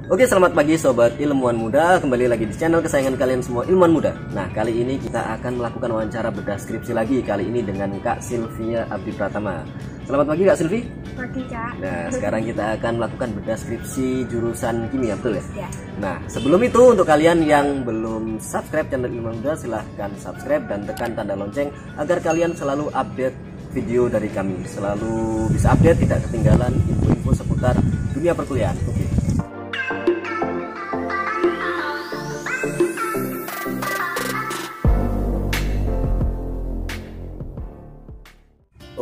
Oke, selamat pagi sobat ilmuwan muda. Kembali lagi di channel kesayangan kalian semua, Ilmuwan Muda. Nah, kali ini kita akan melakukan wawancara bedah skripsi lagi. Kali ini dengan Kak Sylvia Abdi Pratama. Selamat pagi Kak Sylvie. Pagi Kak. Nah, sekarang kita akan melakukan bedah skripsi jurusan kimia, betul ya? Ya. Nah, sebelum itu untuk kalian yang belum subscribe channel Ilmuwan Muda, silahkan subscribe dan tekan tanda lonceng agar kalian selalu update video dari kami. Selalu bisa update, tidak ketinggalan info-info seputar dunia perkuliahan. Oke.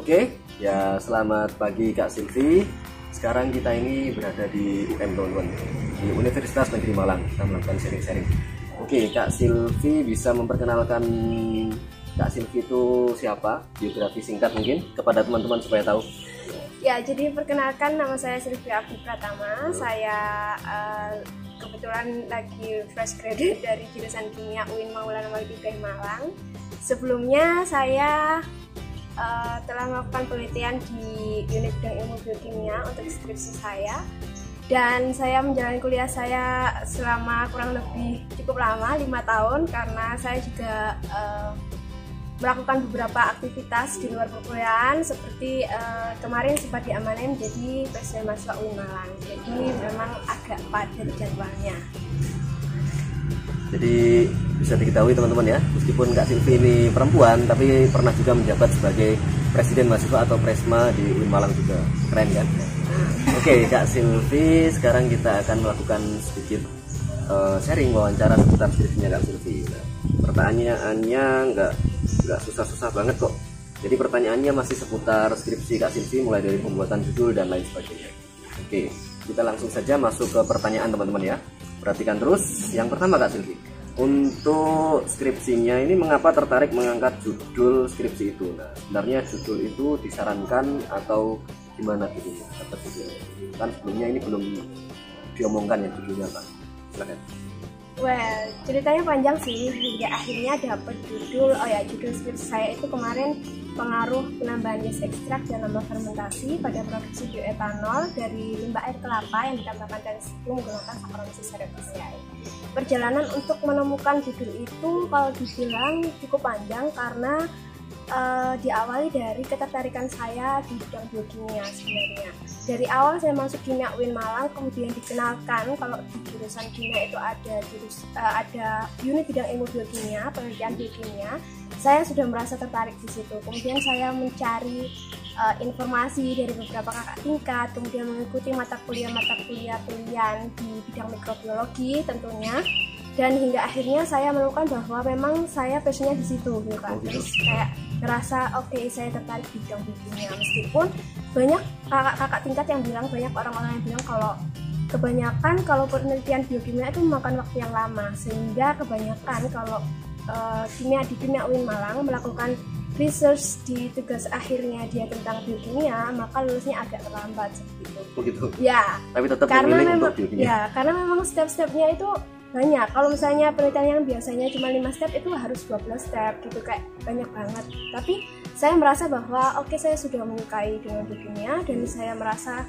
Oke, ya selamat pagi Kak Sylvie. Sekarang kita ini berada di UM teman-teman, di Universitas Negeri Malang. Kita melakukan sharing-sharing. Oke, Kak Sylvie bisa memperkenalkan Kak Sylvie itu siapa? Biografi singkat mungkin kepada teman-teman supaya tahu. Ya, jadi perkenalkan, nama saya Sylvia Abdi Pratama. Saya kebetulan lagi fresh graduate dari jurusan kimia UIN Maulana Malikidah Malang. Sebelumnya saya telah melakukan penelitian di unit bidang ilmu biokimia untuk skripsi saya, dan saya menjalani kuliah saya selama kurang lebih cukup lama, 5 tahun, karena saya juga melakukan beberapa aktivitas di luar perkuliahan, seperti kemarin sempat diamanahin menjadi presiden mahasiswa UIN Malang. Jadi memang agak padat jadwalnya. Jadi bisa diketahui teman-teman ya, meskipun Kak Sylvie ini perempuan, tapi pernah juga menjabat sebagai presiden mahasiswa atau presma di UIN Malang juga. Keren kan? Oke, Kak Sylvie, sekarang kita akan melakukan sedikit sharing wawancara seputar skripsinya Kak Sylvie. Nah, pertanyaannya nggak susah-susah banget kok. Jadi pertanyaannya masih seputar skripsi Kak Sylvie, mulai dari pembuatan judul dan lain sebagainya. Oke, kita langsung saja masuk ke pertanyaan teman-teman ya. Perhatikan terus. Yang pertama Kak Sylvie, untuk skripsinya ini mengapa tertarik mengangkat judul skripsi itu? Nah, sebenarnya judul itu disarankan atau gimana gitu? Kan sebelumnya ini belum diomongkan ya judulnya Pak. Silakan. Well, ceritanya panjang sih, hingga akhirnya dapat judul. Judul skripsi saya itu kemarin pengaruh penambahan gas ekstrak dan lambah fermentasi pada produksi bioetanol dari limbah air kelapa yang ditambahkan dari sebelum menggunakan Saccharomyces cerevisiae. Perjalanan untuk menemukan judul itu kalau dibilang cukup panjang karena diawali dari ketertarikan saya di bidang biokimia sebenarnya. Dari awal saya masuk kimia UIN Malang, kemudian dikenalkan kalau di jurusan kimia itu ada unit bidang ilmu biokimia, penelitian biokimia. Saya sudah merasa tertarik di situ. Kemudian saya mencari informasi dari beberapa kakak tingkat, kemudian mengikuti mata kuliah pilihan di bidang mikrobiologi tentunya. Dan hingga akhirnya saya menemukan bahwa memang saya passionnya di situ gitu kan. Terus kayak ngerasa oke, saya tertarik di bidang biokimia, meskipun banyak kakak-kakak tingkat yang bilang, banyak orang-orang yang bilang kalau kebanyakan kalau penelitian biokimia itu memakan waktu yang lama, sehingga kebanyakan kalau di kimia UIN Malang melakukan research di tugas akhirnya dia tentang biokimia, maka lulusnya agak terlambat seperti itu. Begitu. Ya. Tapi tetap karena memilih memang, untuk biokimia. ya, karena memang step-stepnya itu banyak. Kalau misalnya penelitian yang biasanya cuma 5 step itu harus 12 step gitu, kayak banyak banget. Tapi saya merasa bahwa saya sudah menyukai dengan biokimia, dan saya merasa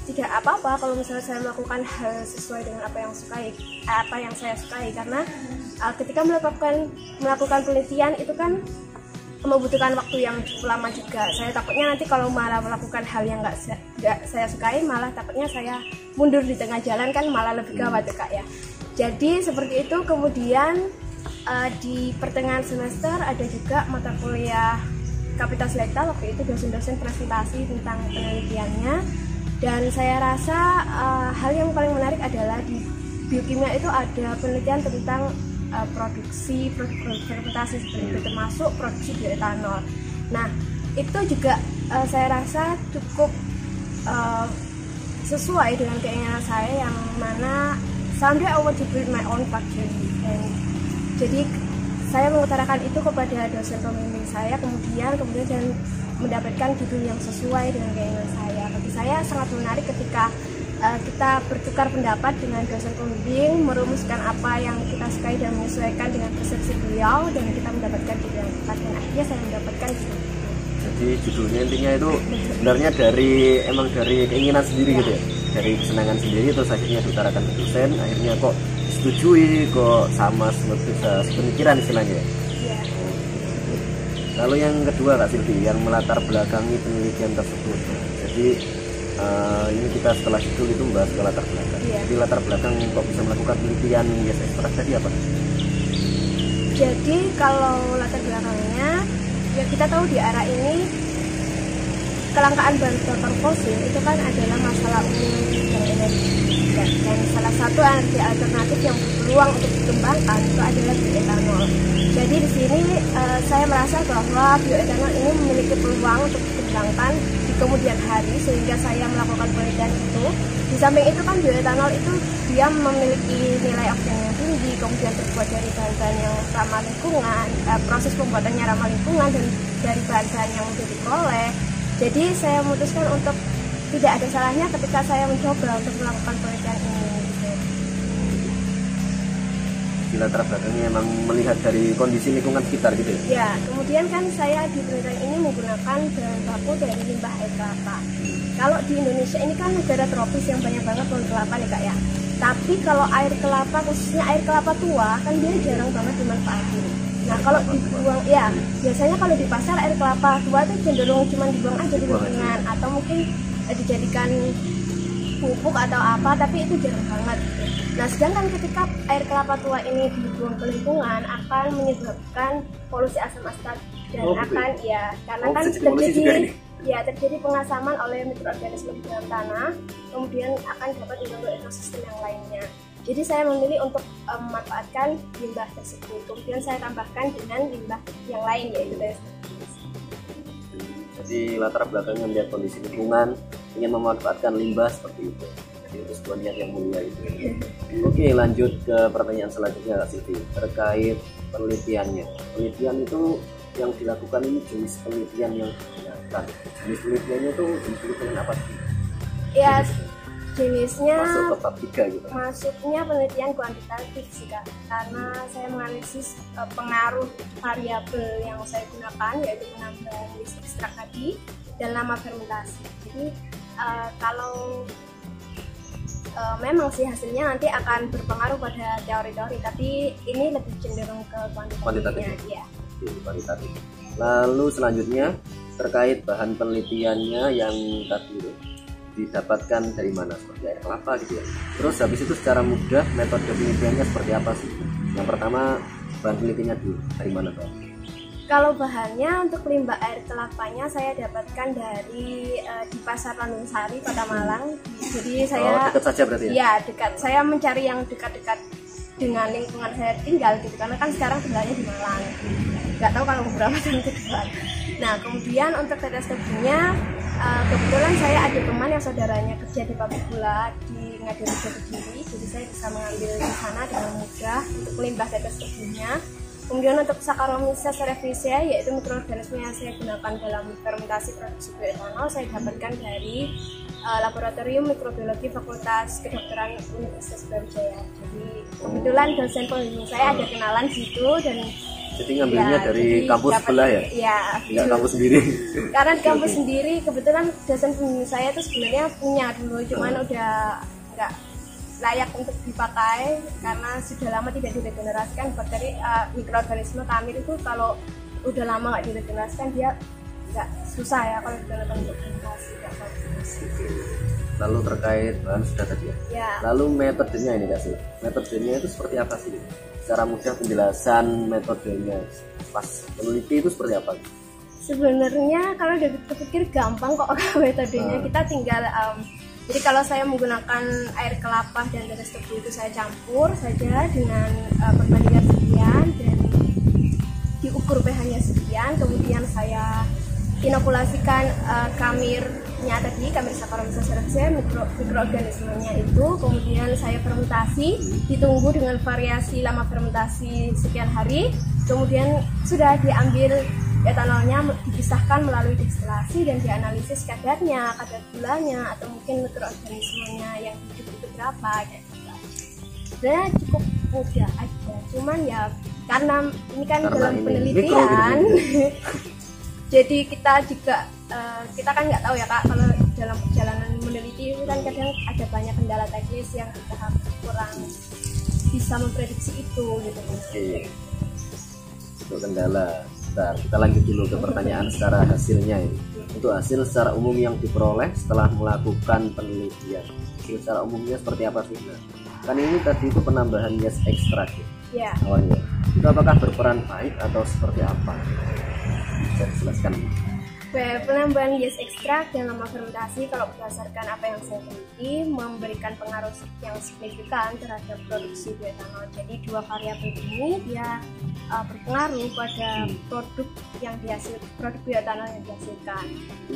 tidak apa-apa kalau misalnya saya melakukan hal sesuai dengan apa yang saya sukai, karena ketika melakukan penelitian itu kan membutuhkan waktu yang cukup lama juga. Saya takutnya nanti kalau malah melakukan hal yang nggak saya sukai, malah takutnya saya mundur di tengah jalan, kan malah lebih gawat ya Kak ya. Jadi seperti itu. Kemudian di pertengahan semester ada juga mata kuliah Kapital Selekta, waktu itu dosen-dosen presentasi tentang penelitiannya, dan saya rasa hal yang paling menarik adalah di biokimia itu ada penelitian tentang produksi produk fermentasi seperti itu, termasuk produksi bioetanol. Nah, itu juga saya rasa cukup sesuai dengan keinginan saya, yang mana someday I want to build my own factory. Jadi saya mengutarakan itu kepada dosen pembimbing saya, kemudian dan mendapatkan judul yang sesuai dengan keinginan saya. Bagi saya sangat menarik ketika kita bertukar pendapat dengan dosen pembimbing, merumuskan apa yang kita sukai dan menyesuaikan dengan persepsi beliau, dan kita mendapatkan judul yang tepat, dan akhirnya saya mendapatkan judul itu. Jadi judulnya intinya itu sebenarnya dari keinginan sendiri ya. Gitu ya? dari kesenangan sendiri terus akhirnya diutarakan ke dosen, akhirnya kok setujui, kok sama sepemikiran istilahnya. Iya. Lalu yang kedua Kak Silvi, yang melatar belakangi penelitian tersebut. Jadi ini kita setelah judul itu membahas ke latar belakang. Iya. Jadi latar belakang kok bisa melakukan penelitian gas ekstrak tadi apa? Jadi kalau latar belakangnya, ya kita tahu di era ini kelangkaan bahan bakar fosil itu kan adalah masalah umum bidang energi, dan salah satu energi alternatif yang berpeluang untuk dikembangkan itu adalah bioetanol. Jadi di sini saya merasa bahwa bioetanol ini memiliki peluang untuk dikembangkan di kemudian hari, sehingga saya melakukan penelitian itu. Di samping itu kan bioetanol itu dia memiliki nilai oktan yang tinggi, kemudian terbuat dari bahan-bahan yang ramah lingkungan, proses pembuatannya ramah lingkungan dan dari bahan-bahan yang mudah diperoleh. Jadi saya memutuskan untuk tidak ada salahnya ketika saya mencoba untuk melakukan penelitian ini. Di latar belakangnya emang melihat dari kondisi lingkungan sekitar gitu ya? Ya, kemudian kan saya di penelitian ini menggunakan bahan baku dari limbah air kelapa. Kalau di Indonesia ini kan negara tropis yang banyak banget pohon kelapa nih Kak ya. Tapi kalau air kelapa, khususnya air kelapa tua, kan dia jarang banget dimanfaatin. Nah kalau dibuang, ya biasanya kalau di pasar air kelapa tua itu cenderung cuma dibuang aja di lingkungan, atau mungkin dijadikan pupuk atau apa, tapi itu jarang banget. Nah sedangkan ketika air kelapa tua ini dibuang ke lingkungan akan menyebabkan polusi asam asetat dan akan ya karena kan terjadi pengasaman oleh mikroorganisme di dalam tanah, kemudian akan dapat mengganggu ekosistem yang lainnya. Jadi saya memilih untuk memanfaatkan limbah tersebut, kemudian saya tambahkan dengan limbah yang lain yaitu dari. Jadi latar belakangnya melihat kondisi lingkungan, ingin memanfaatkan limbah seperti itu. Jadi itu sebuah niat yang mulia itu. Oke, lanjut ke pertanyaan selanjutnya Kak Silvi, terkait penelitiannya. Penelitian itu yang dilakukan ini jenis penelitian yang digunakan. Jenis penelitiannya itu jenis penelitian apa sih? Ya, jenisnya masuk ke bab 3 gitu. Masuknya penelitian kuantitatif sih Kak, karena saya menganalisis pengaruh variabel yang saya gunakan, yaitu penambahan gas ekstrak tadi dan lama fermentasi. Jadi kalau memang sih hasilnya nanti akan berpengaruh pada teori-teori, tapi ini lebih cenderung ke kuantitatifnya. Ya. Kuantitatif. Lalu selanjutnya terkait bahan penelitiannya yang tadi itu didapatkan dari mana, seperti air kelapa gitu ya. Terus habis itu secara mudah metode penelitiannya seperti apa sih? Yang pertama bahan penelitiannya dulu dari mana Pak? Kalau bahannya untuk limbah air kelapanya saya dapatkan dari di Pasar Landung Sari, Kota Malang. Jadi saya dekat saja berarti ya? Iya dekat. Saya mencari yang dekat-dekat dengan lingkungan saya tinggal gitu, karena kan sekarang tinggalnya di Malang. Nggak tahu kalau beberapa tahun ke depan. Nah kemudian untuk tetes tebunya, kebetulan saya ada teman yang saudaranya kerja di pabrik gula di Ngadorejo Kediri, jadi saya bisa mengambil di sana dengan mudah untuk melimbah tetes tebunya. Kemudian untuk Saccharomyces cerevisiae, yaitu mikroorganisme yang saya gunakan dalam fermentasi produksi bioetanol, saya dapatkan dari Laboratorium Mikrobiologi Fakultas Kedokteran Universitas Brawijaya. Jadi kebetulan dosen pembimbing saya ada kenalan situ, dan jadi ngambilnya ya, dari kampus sebelah ya? Iya. Nggak kampus sendiri? Karena di kampus sendiri, kebetulan dosen pembimbing saya itu sebenarnya punya dulu, cuman udah nggak layak untuk dipakai karena sudah lama tidak diregenerasikan. Bakteri mikroorganisme kamir itu kalau udah lama nggak diregenerasikan dia nggak susah ya kalau digunakan untuk fermentasi. Lalu terkait bahan sudah tadi ya? Ya. Lalu metodenya ini Kak Sil, metodenya itu seperti apa sih? Secara mudah penjelasan metodenya pas peneliti itu seperti apa? Sebenarnya kalau udah dipikir gampang kok metodenya. Kita tinggal jadi kalau saya menggunakan air kelapa dan tetes tebu itu saya campur saja dengan perbandingan sekian dan diukur pH-nya sekian, kemudian saya inokulasikan kamirnya tadi, kamir Saccharomyces cerevisiae, mikroorganismenya itu, kemudian saya fermentasi, ditunggu dengan variasi lama fermentasi sekian hari, kemudian sudah diambil etanolnya, dipisahkan melalui destilasi dan dianalisis kadarnya, kadar gulanya, atau mungkin mikroorganismenya yang hidup itu berapa gitu. Sebenarnya cukup mudah aja, cuman ya karena ini kan dalam penelitian jadi kita juga kita kan nggak tahu ya Kak, kalau dalam perjalanan meneliti itu kan kadang ada banyak kendala teknis yang kita kurang bisa memprediksi itu gitu. Oke. Untuk kendala, bentar, kita lanjut dulu ke pertanyaan secara hasilnya ini. Untuk hasil secara umum yang diperoleh setelah melakukan penelitian, hasil secara umumnya seperti apa sih? Kan ini tadi itu penambahan yeast extract ya awalnya. Itu apakah berperan baik atau seperti apa? Bisa dijelaskan? Penambahan yeast extract dan lama fermentasi kalau berdasarkan apa yang saya teliti memberikan pengaruh yang signifikan terhadap produksi bioetanol. Jadi dua variabel ini dia berpengaruh pada produk bioetanol yang dihasilkan.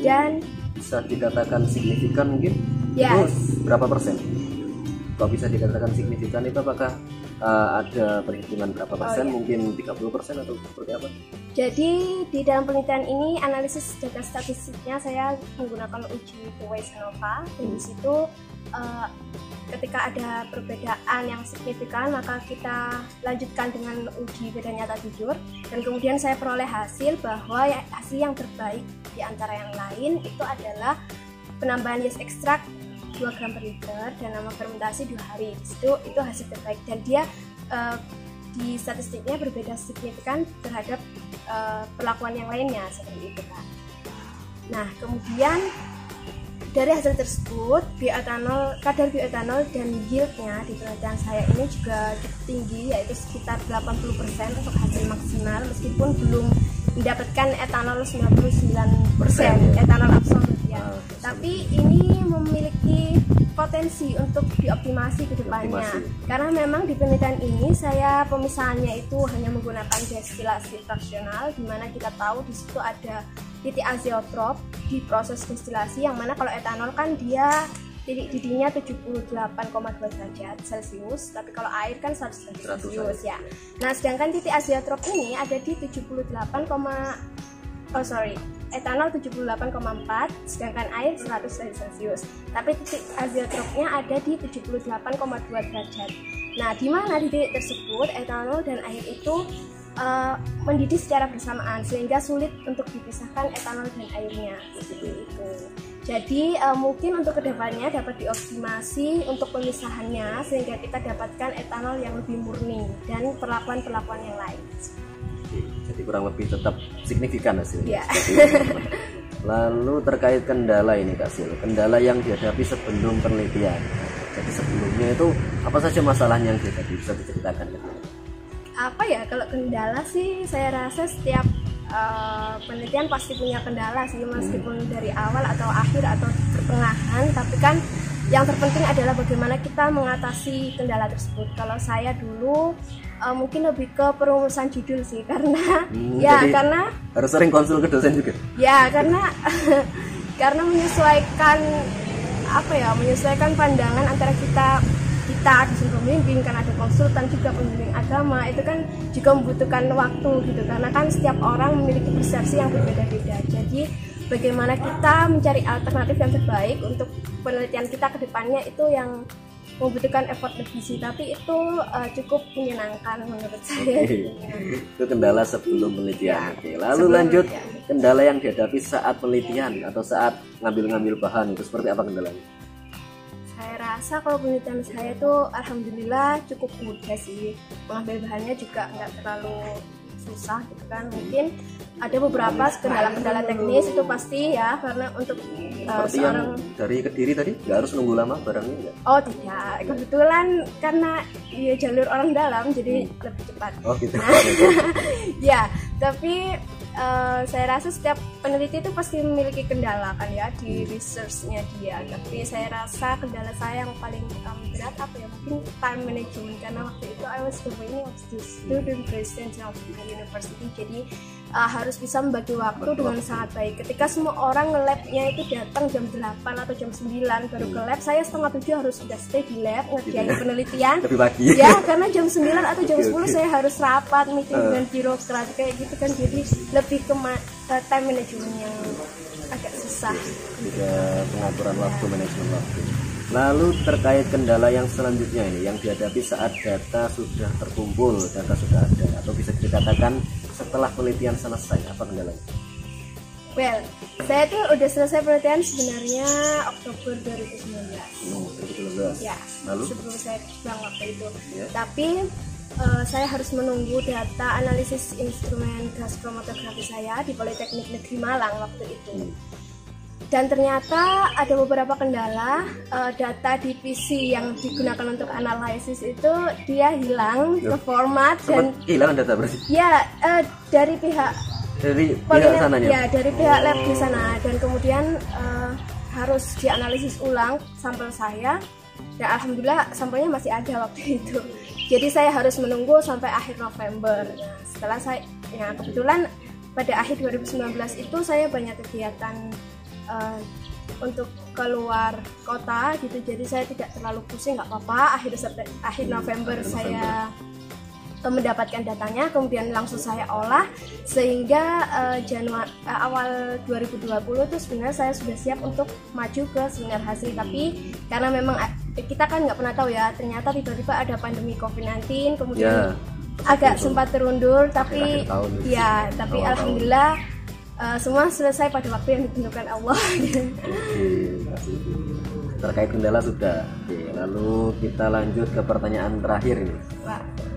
Dan bisa dikatakan signifikan mungkin? Yes. Itu berapa persen? Kalau bisa dikatakan signifikan itu apakah ada perhitungan berapa persen? Mungkin 30% atau seperti apa? Jadi di dalam penelitian ini analisis data statistiknya saya menggunakan uji Waze ANOVA. Dan di situ ketika ada perbedaan yang signifikan maka kita lanjutkan dengan uji beda nyata jujur, dan kemudian saya peroleh hasil bahwa hasil yang terbaik di antara yang lain itu adalah penambahan yeast extract 2 gram per liter dan lama fermentasi 2 hari. Itu hasil terbaik, dan dia di statistiknya berbeda signifikan terhadap perlakuan yang lainnya seperti itu kan. Nah kemudian dari hasil tersebut kadar bioetanol dan yieldnya di penelitian saya ini juga cukup tinggi, yaitu sekitar 80% untuk hasil maksimal meskipun belum mendapatkan etanol 99% etanol absolut ya. Tapi ini memiliki potensi untuk dioptimasi ke depannya. Karena memang di penelitian ini saya pemisahannya itu hanya menggunakan destilasi fraksional, di mana kita tahu di situ ada titik azeotrop di proses destilasi, yang mana kalau etanol kan dia titik didihnya 78,2 derajat Celcius, tapi kalau air kan 100 derajat Celcius ya. Nah sedangkan titik azeotrop ini ada di etanol 78,4, sedangkan air 100 derajat Celcius. Tapi titik azeotropnya ada di 78,2 derajat. Nah, di mana di titik tersebut etanol dan air itu mendidih secara bersamaan sehingga sulit untuk dipisahkan etanol dan airnya seperti itu. Jadi mungkin untuk kedepannya dapat dioptimasi untuk pemisahannya sehingga kita dapatkan etanol yang lebih murni dan perlakuan-perlakuan yang lain. Jadi kurang lebih tetap signifikan hasilnya. Ya. Lalu terkait kendala ini Kak Sil, kendala yang dihadapi sebelum penelitian. Jadi sebelumnya itu apa saja masalahnya yang dihadapi, bisa diceritakan? Apa ya, kalau kendala sih saya rasa setiap penelitian pasti punya kendala sih, meskipun dari awal atau akhir atau pertengahan, tapi kan yang terpenting adalah bagaimana kita mengatasi kendala tersebut. Kalau saya dulu mungkin lebih ke perumusan judul sih, karena karena harus sering konsul ke dosen juga. Ya, karena karena menyesuaikan pandangan antara kita dosen pembimbing, kan ada konsultan juga pembimbing agama, itu kan juga membutuhkan waktu gitu, karena kan setiap orang memiliki persepsi yang berbeda-beda. Jadi bagaimana kita mencari alternatif yang terbaik untuk penelitian kita ke depannya itu yang membutuhkan effort lebih sih, tapi itu cukup menyenangkan menurut saya. Itu kendala sebelum penelitian. Lalu lanjut kendala yang dihadapi saat penelitian atau saat ngambil bahan, itu seperti apa kendalanya? Saya rasa kalau penelitian saya tuh alhamdulillah cukup mudah sih, mengambil bahannya juga nggak terlalu susah gitu kan. Mungkin ada beberapa kendala-kendala teknis itu pasti ya, karena untuk seperti yang dari Kediri tadi nggak harus nunggu lama barangnya nggak? Oh tidak, kebetulan karena ya jalur orang dalam jadi lebih cepat. Oh gitu. Ya, tapi saya rasa setiap peneliti itu pasti memiliki kendala kan ya di researchnya dia. Tapi saya rasa kendala saya yang paling berat apa ya, mungkin time management, karena waktu itu I was the student president of my university, jadi harus bisa membagi waktu dengan sangat baik. Ketika semua orang nge-labnya itu datang jam 8 atau jam 9 baru ke lab, saya setengah 7 harus sudah stay di lab ngerjain penelitian. Lebih pagi. Ya, karena jam 9 atau jam 10 saya harus rapat, meeting dengan birokrat kayak gitu kan. Jadi lebih ke time management yang agak susah. Juga pengaturan waktu, manajemen waktu. Lalu terkait kendala yang selanjutnya ini yang dihadapi saat data sudah terkumpul, data sudah ada, atau bisa dikatakan setelah penelitian selesai, apa kendalanya? Well, saya tuh udah selesai penelitian sebenarnya Oktober 2019. 2019. Ya, Lalu? sebelum saya pulang waktu itu. Ya. Tapi saya harus menunggu data analisis instrumen gas kromatografi saya di Politeknik Negeri Malang waktu itu. Dan ternyata ada beberapa kendala, data di PC yang digunakan untuk analisis itu dia hilang ke format dan hilang data berarti? Ya, dari pihak sananya? Ya, dari pihak lab di sana, dan kemudian harus dianalisis ulang sampel saya, dan alhamdulillah sampelnya masih ada waktu itu. Jadi saya harus menunggu sampai akhir November. Nah, setelah saya, ya kebetulan pada akhir 2019 itu saya banyak kegiatan untuk keluar kota gitu, jadi saya tidak terlalu pusing, nggak apa-apa. Akhir November saya mendapatkan datanya, kemudian langsung saya olah sehingga awal 2020 itu sebenarnya saya sudah siap untuk maju ke seminar hasil. Tapi karena memang kita kan nggak pernah tahu ya, ternyata tiba-tiba ada pandemi COVID-19, kemudian agak sempat terundur, tapi ya tapi alhamdulillah semua selesai pada waktu yang ditentukan Allah. Terkait kendala sudah. Oke, lalu kita lanjut ke pertanyaan terakhir ini.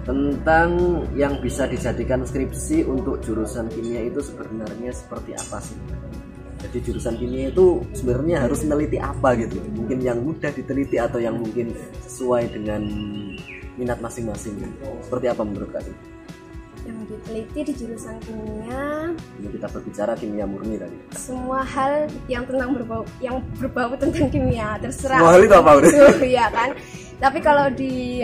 Tentang yang bisa dijadikan skripsi untuk jurusan kimia itu sebenarnya seperti apa sih? Jadi jurusan kimia itu sebenarnya harus meneliti apa gitu? Mungkin yang mudah diteliti atau yang mungkin sesuai dengan minat masing-masing. Seperti apa menurut Kak? Yang diteliti di jurusan kimia, ini kita berbicara kimia murni tadi. Semua hal yang berbau tentang kimia, terserah. Semua hal itu apa udah? Iya kan. Tapi kalau di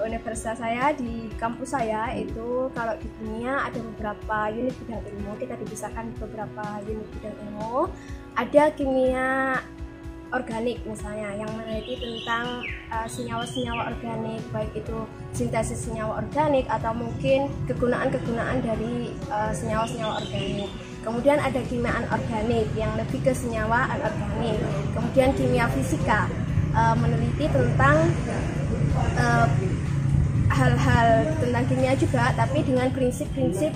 universitas saya, di kampus saya itu, kalau di kimia ada beberapa unit bidang ilmu. Kita dipisahkan beberapa unit bidang ilmu. Ada kimia organik misalnya, yang meneliti tentang senyawa-senyawa organik, baik itu sintesis senyawa organik atau mungkin kegunaan-kegunaan dari senyawa-senyawa organik. Kemudian ada kimia anorganik yang lebih ke senyawa anorganik. Kemudian kimia fisika, meneliti tentang hal-hal tentang kimia juga, tapi dengan prinsip-prinsip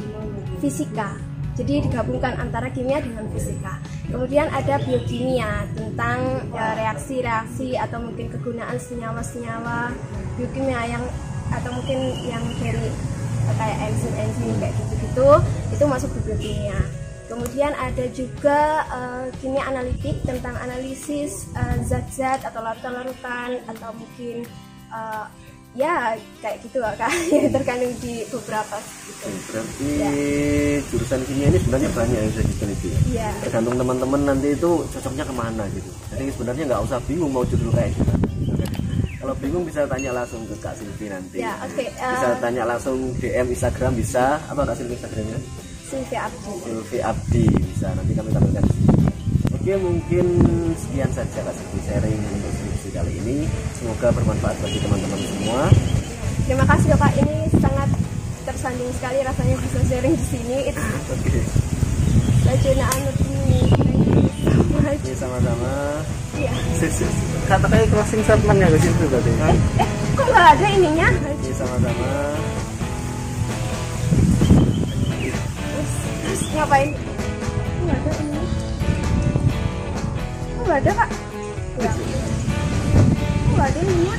fisika. Jadi digabungkan antara kimia dengan fisika. Kemudian ada biokimia tentang reaksi-reaksi atau mungkin kegunaan senyawa-senyawa biokimia yang atau mungkin yang dari kayak enzim-enzim kayak gitu-gitu, itu masuk ke biokimia. Kemudian ada juga kimia analitik tentang analisis zat-zat atau larutan-larutan atau mungkin ya kayak gitu kan, yang terkandung di beberapa gitu. Berarti jurusan kimia ini sebenarnya banyak yang bisa diteliti ya? Tergantung teman-teman nanti itu cocoknya kemana gitu. Jadi sebenarnya nggak usah bingung mau judul kayak gitu. Kalau bingung bisa tanya langsung ke Kak Silvi nanti. Bisa tanya langsung DM Instagram, bisa apa Kak Silvi Instagramnya? Silvi Abdi. Silvi Abdi bisa, nanti kami tampilkan di sini. Oke, mungkin sekian saja Kak Silvi sharing untuk skripsi kali ini. Semoga bermanfaat bagi teman-teman semua. Terima kasih Bapak, ini sangat tersandung sekali rasanya bisa sharing di sini. Lajuna Anut ini. Oke, sama-sama. Iya. Kata kayak closing statement ya guys itu tadi. Kok nggak ada ininya? Oke, sama-sama. Terus ngapain? Nggak ada ininya. Nggak ada Kak. Nggak ada ininya.